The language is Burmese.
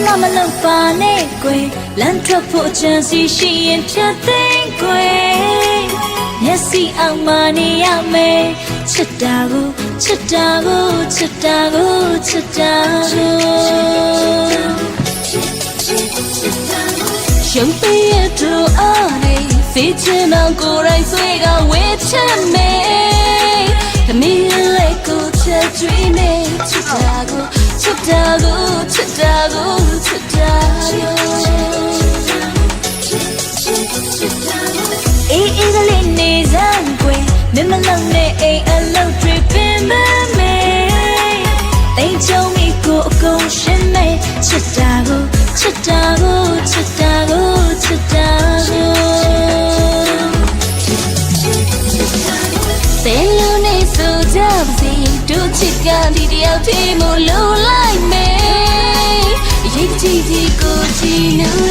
လာမလုပ်ပါနဲ့ကွယ်လမ်းထွက်ဖို့ချမ်းစီရှိရင်ဖြတ်သိမ်းကွယ်မျက်စိအောင်မနေရမယ်ချစ်တာကိုချစ်တာကိုချစ်တာကိုချစ်တာကိုရုံးပေးရတော့အားနေစေချင်တော့ကိုယ်တိုင်ဆွေးကဝေးချင်မယ်သမီးလေးကိုချစ်ကြွေးနေချစ်တာကိုချစ်တာကိုချစ်တာကိုချစ်တာကိုအေးအေးကလေးနေစမ်းကွယ်မမလောက်နဲ့အိမ်အလုပ်တွေပင်မမေတိမ်ချုံမိကိုအကုန်ရှင်းနေချစ်တာကိုချစ်တာကိုချစ်တာကိုချစ်တာကိုဘယ်လိုနေဆိုကြပါစေတို့ချစ်ကဒီတယောက်တည်းမလို့လိုက်မယ်ရိတ်ကြည့်ကြည့်ကိုကြည့်နူး